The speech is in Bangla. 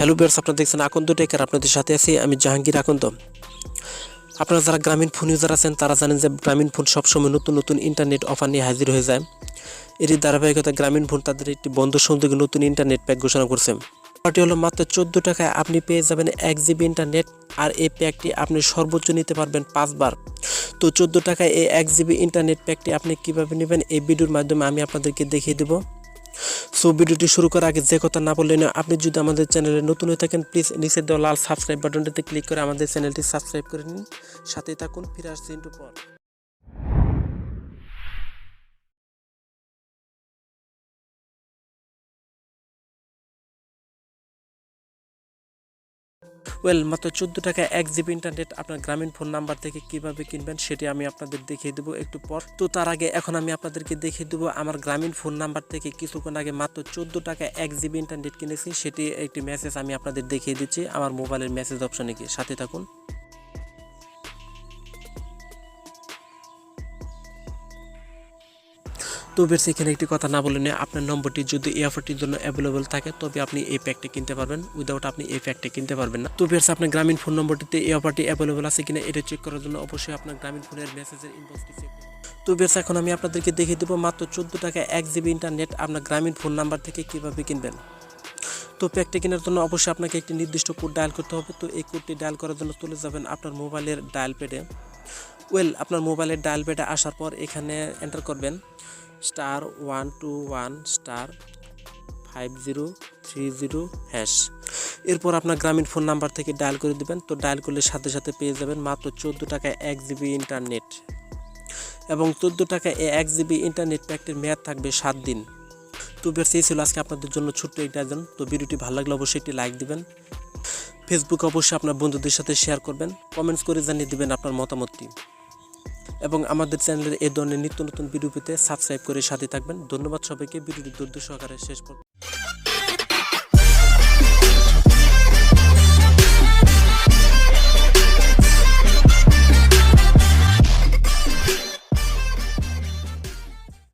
হ্যালো ভিউয়ার্স, আপনারা দেখছেন আkandaTECH আর আপনাদের সাথে আছি আমি জাহাঙ্গীর আকন্দ। আপনারা যারা গ্রামীণ ফোন ইউজার আছেন তারা জানেন যে গ্রামীণ ফোন সবসময় নতুন নতুন ইন্টারনেট অফার নিয়ে হাজির হয়ে যায়। এরই ধারাবাহিকতা গ্রামীণ ফোন তাদের একটি বন্ধু সংযোগে নতুন ইন্টারনেট প্যাক ঘোষণা করছে। প্যাকটি হলো মাত্র 14 টাকায় আপনি পেয়ে যাবেন 1 জিবি ইন্টারনেট, আর এই প্যাকটি আপনি সর্বোচ্চ নিতে পারবেন 5 বার। তো 14 টাকায় এই 1 জিবি ইন্টারনেট প্যাকটি আপনি কিভাবে নেবেন এই ভিডিওর মাধ্যমে আমি আপনাদেরকে দেখিয়ে দেব। সো ভিডিওটি শুরু করার আগে যে কথা না বললে না, আপনি যদি আমাদের চ্যানেলে নতুন হয়ে থাকেন প্লিজ নিচে দেওয়া লাল সাবস্ক্রাইব বাটনটিতে ক্লিক করে আমাদের চ্যানেলটি সাবস্ক্রাইব করে নিন, সাথেই থাকুন। ফিরে আসছি একটু পর। মাত্র 14 টাকায় 1 জিবি ইন্টারনেট আপনার গ্রামীণ ফোন নাম্বার থেকে কিভাবে কিনবেন সেটি আমি আপনাদের দেখিয়ে দেবো একটু পর। তো তার আগে এখন আমি আপনাদেরকে দেখিয়ে দেবো আমার গ্রামীণ ফোন নাম্বার থেকে কিছুক্ষণ আগে মাত্র 14 টাকায় 1 জিবি ইন্টারনেট কিনেছি, সেটি একটি মেসেজ আমি আপনাদের দেখিয়ে দিচ্ছি আমার মোবাইলের মেসেজ অপশনে গিয়ে, সাথে থাকুন। তো বেশ এখানে একটি কথা না বলে নিয়ে, আপনার নম্বরটি যদি এই অফারটির জন্য অ্যাভেলেবল থাকে তবে আপনি এই প্যাকটি কিনতে পারবেন, উইদাউট আপনি এই প্যাকটি কিনতে পারবেন না। তো বেশ আপনার গ্রামীণ ফোন নম্বরটিতে এই অফারটি অ্যাভেলেবল আছে কিনা এটা চেক করার জন্য অবশ্যই আপনার গ্রামীণ ফোনের মেসেজের ইনবক্সটি চেক করুন। তো বেশ এখন আমি আপনাদেরকে দেখিয়ে দেবো মাত্র 14 টাকায় 1 জিবি ইন্টারনেট আপনার গ্রামীণ ফোন নাম্বার থেকে কীভাবে কিনবেন। তো প্যাকটি কেনার জন্য অবশ্যই আপনাকে একটি নির্দিষ্ট কোড ডায়াল করতে হবে। তো এই কোডটি ডায়াল করার জন্য চলে যাবেন আপনার মোবাইলের ডায়াল প্যাডে। আপনার মোবাইলের ডায়াল প্যাডে আসার পর এখানে এন্টার করবেন *121*5030#। এরপর আপনার গ্রামীণ ফোন নাম্বার থেকে ডায়াল করে দিবেন। তো ডায়াল করলে সাথে সাথে পেয়ে যাবেন মাত্র 14 টাকায় 1 জিবি ইন্টারনেট, এবং 14 টাকায় এই 1 জিবি ইন্টারনেট প্যাকটির মেয়াদ থাকবে 7 দিন। তো বেশ এই ছিল আজকে আপনাদের জন্য ছোট্ট একটা আয়োজন। তো ভিডিওটি ভালো লাগলে অবশ্যই একটি লাইক দিবেন, ফেসবুকে অবশ্যই আপনার বন্ধুদের সাথে শেয়ার করবেন, কমেন্টস করে জানিয়ে দিবেন আপনার মতামতটি, এবং আমাদের চ্যানেলের এই ধরনের নিত্য নতুন ভিডিও পেতে সাবস্ক্রাইব করে সাথে থাকবেন। ধন্যবাদ সবাইকে। ভিডিওটি ধৈর্য সহকারে শেষ পর্যন্ত